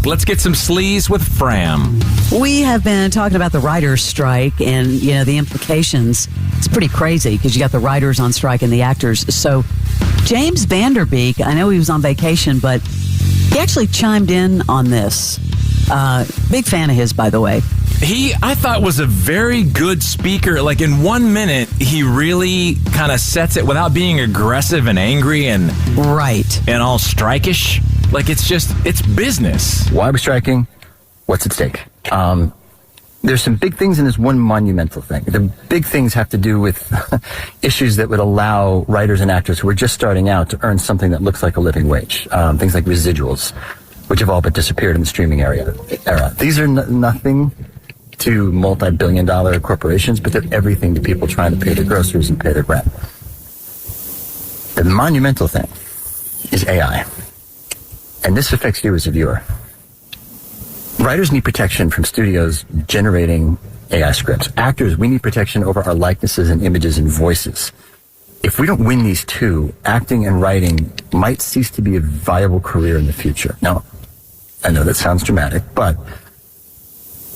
talk. Let's get some Sleaze with Fram. We have been talking about the writers' strike and, the implications. It's pretty crazy because you got the writers on strike and the actors. So James Van Der Beek, I know he was on vacation, but he actually chimed in on this. Big fan of his, by the way. I thought, was a very good speaker. Like, in 1 minute, he really kind of sets it without being aggressive and angry and all strike-ish. Like, it's business. Why are we striking? What's at stake? There's some big things and there's one monumental thing. The big things have to do with issues that would allow writers and actors who are just starting out to earn something that looks like a living wage. Things like residuals, which have all but disappeared in the streaming era. These are nothing to multi-billion-dollar corporations, but they're everything to people trying to pay their groceries and pay their rent. The monumental thing is AI. And this affects you as a viewer. Writers need protection from studios generating AI scripts. Actors, we need protection over our likenesses and images and voices. If we don't win these two, acting and writing might cease to be a viable career in the future. Now, I know that sounds dramatic, but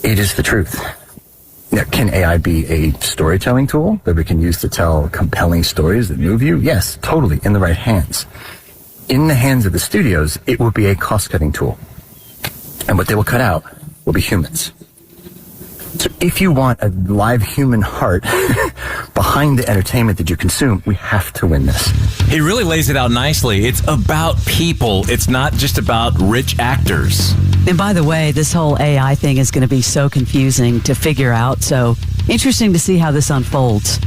it is the truth. Now, can AI be a storytelling tool that we can use to tell compelling stories that move you? Yes, totally, in the right hands. In the hands of the studios, it will be a cost-cutting tool. And what they will cut out will be humans. So if you want a live human heart behind the entertainment that you consume, we have to win this. He really lays it out nicely. It's about people. It's not just about rich actors. And by the way, this whole AI thing is going to be so confusing to figure out. So interesting to see how this unfolds.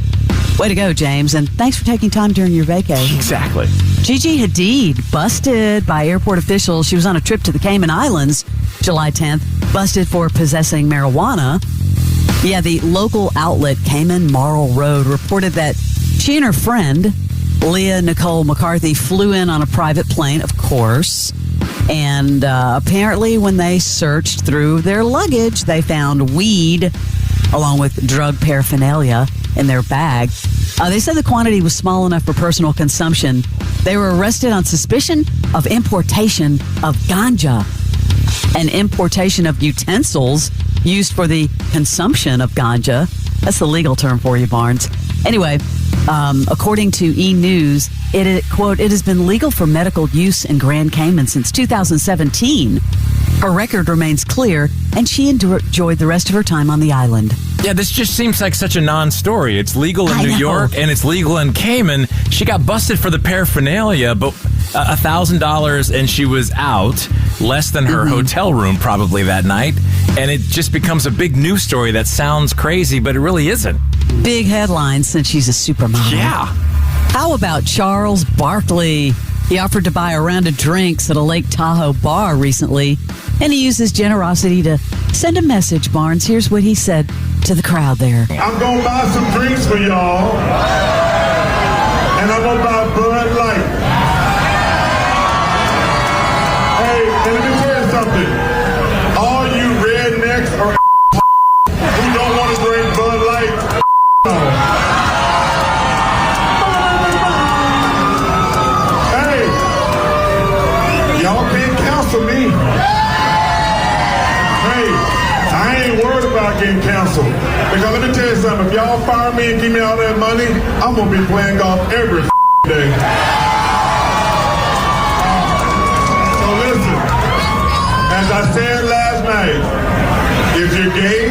Way to go, James. And thanks for taking time during your vacay. Exactly. Gigi Hadid busted by airport officials. She was on a trip to the Cayman Islands July 10th, busted for possessing marijuana. Yeah, the local outlet Cayman Marl Road reported that she and her friend, Leah Nicole McCarthy, flew in on a private plane, of course. And apparently when they searched through their luggage, they found weed along with drug paraphernalia in their bag. They said the quantity was small enough for personal consumption. They were arrested on suspicion of importation of ganja and importation of utensils used for the consumption of ganja. That's the legal term for you, Barnes. Anyway, according to E! News, quote, it has been legal for medical use in Grand Cayman since 2017. Her record remains clear, and she enjoyed the rest of her time on the island. Yeah, this just seems like such a non-story. It's legal in New York, and it's legal in Cayman. She got busted for the paraphernalia, but $1,000, and she was out, less than her hotel room probably that night. And it just becomes a big news story that sounds crazy, but it really isn't. Big headlines since she's a supermodel. Yeah. How about Charles Barkley? He offered to buy a round of drinks at a Lake Tahoe bar recently, and he used his generosity to send a message, Barnes. Here's what he said to the crowd there. I'm going to buy some drinks for y'all, and I'm going to buy Bud Light. Hey, and let me tell you something. All you rednecks or who don't want to drink Bud Light, y'all can't cancel me. Hey, I ain't worried about getting canceled. Because let me tell you something, if y'all fire me and give me all that money, I'm going to be playing golf every day. So listen, as I said last night, if you're gay,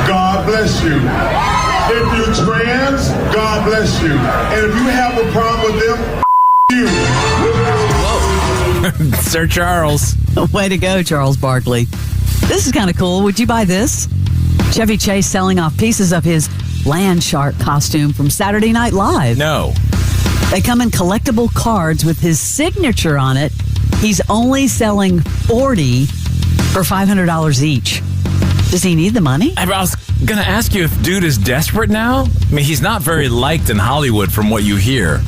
God bless you. If you're trans, God bless you. And if you have a problem with them, you. Sir Charles. Way to go, Charles Barkley. This is kind of cool. Would you buy this? Chevy Chase selling off pieces of his land shark costume from Saturday Night Live. No. They come in collectible cards with his signature on it. He's only selling 40 for $500 each. Does he need the money? I was going to ask you if dude is desperate now. I mean, he's not very liked in Hollywood from what you hear.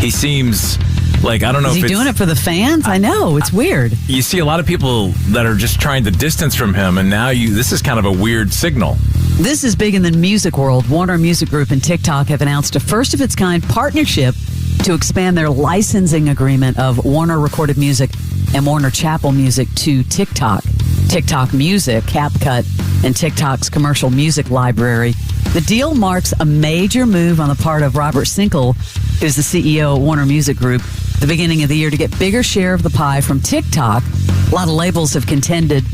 He seems like, I don't know if he's doing it for the fans? I know. It's weird. You see a lot of people that are just trying to distance from him, and now this is kind of a weird signal. This is big in the music world. Warner Music Group and TikTok have announced a first-of-its-kind partnership to expand their licensing agreement of Warner recorded music and Warner Chappell Music to TikTok. TikTok Music, CapCut, and TikTok's commercial music library. The deal marks a major move on the part of Robert Sinkle, who's the CEO of Warner Music Group, the beginning of the year to get bigger share of the pie from TikTok. A lot of labels have contended,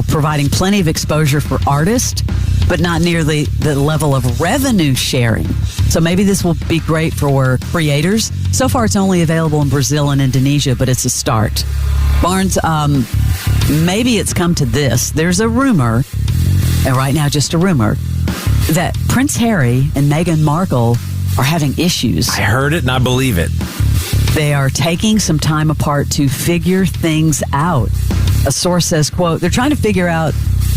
providing plenty of exposure for artists, but not nearly the level of revenue sharing. So maybe this will be great for creators. So far, it's only available in Brazil and Indonesia, but it's a start. Barnes, maybe it's come to this. There's a rumor, and right now just a rumor, that Prince Harry and Meghan Markle are having issues. I heard it and I believe it. They are taking some time apart to figure things out. A source says, quote, they're trying to figure out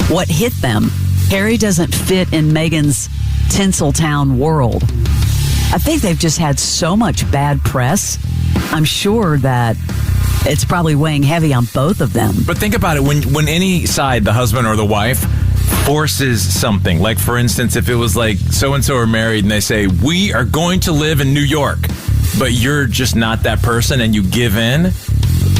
what hit them. Harry doesn't fit in Meghan's Tinseltown world. I think they've just had so much bad press. I'm sure that it's probably weighing heavy on both of them. But think about it. When any side, the husband or the wife, forces something, like for instance, if it was like so-and-so are married and they say, we are going to live in New York, but you're just not that person and you give in,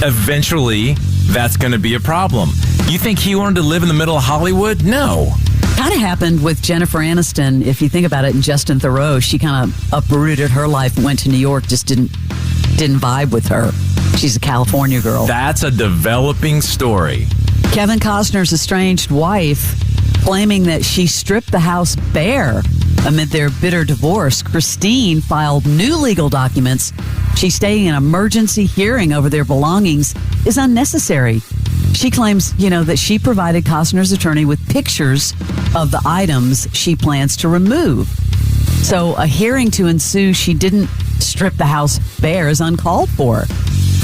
eventually that's going to be a problem. You think he wanted to live in the middle of Hollywood? No. Kind of happened with Jennifer Aniston, if you think about it, and Justin Theroux. She kind of uprooted her life and went to New York, just didn't vibe with her. She's a California girl. That's a developing story. Kevin Costner's estranged wife claiming that she stripped the house bare amid their bitter divorce. Christine filed new legal documents. She's stating an emergency hearing over their belongings is unnecessary. She claims, that she provided Costner's attorney with pictures of the items she plans to remove. So a hearing to ensue, she didn't strip the house bare, is uncalled for.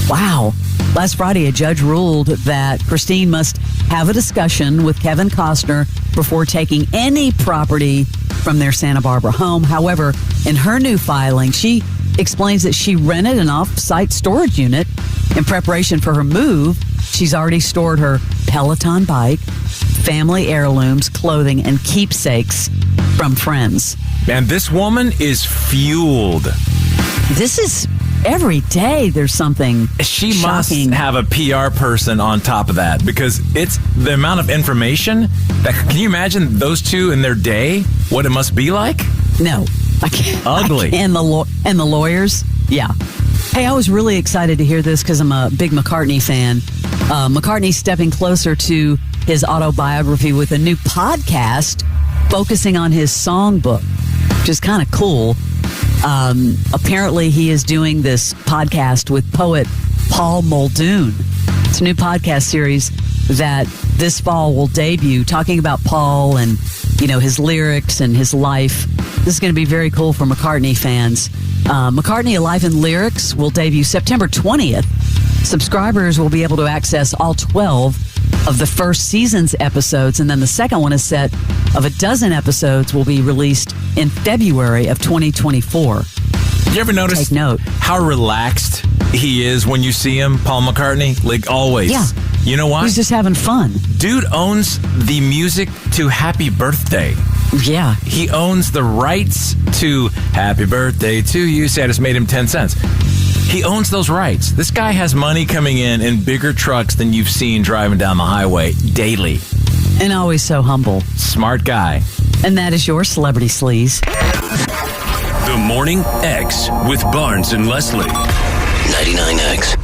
Wow. Last Friday, a judge ruled that Christine must have a discussion with Kevin Costner before taking any property from their Santa Barbara home. However, in her new filing, she explains that she rented an off-site storage unit in preparation for her move. She's already stored her Peloton bike, family heirlooms, clothing, and keepsakes from friends. And this woman is fueled. This is every day there's something She shocking. must have a PR person on top of that, because it's the amount of information that, can you imagine those two in their day, what it must be like? No, I can't. Ugly. And the lawyers, yeah. Hey, I was really excited to hear this because I'm a big McCartney fan. McCartney's stepping closer to his autobiography with a new podcast focusing on his songbook, which is kind of cool. Apparently, he is doing this podcast with poet Paul Muldoon. It's a new podcast series that this fall will debut, talking about Paul and, his lyrics and his life. This is going to be very cool for McCartney fans. McCartney Alive in Lyrics will debut September 20th. Subscribers will be able to access all 12 of the first season's episodes, and then the second one, a set of a dozen episodes, will be released in February of 2024. You ever notice Take note. how relaxed he is when you see him, Paul McCartney? Like always. Yeah. You know why? He's just having fun. Dude owns the music to Happy Birthday. Yeah. He owns the rights to Happy Birthday to You. See, I just made him 10 cents. He owns those rights. This guy has money coming in bigger trucks than you've seen driving down the highway daily. And always so humble. Smart guy. And that is your Celebrity Sleaze. The Morning X with Barnes and Leslie. 99X.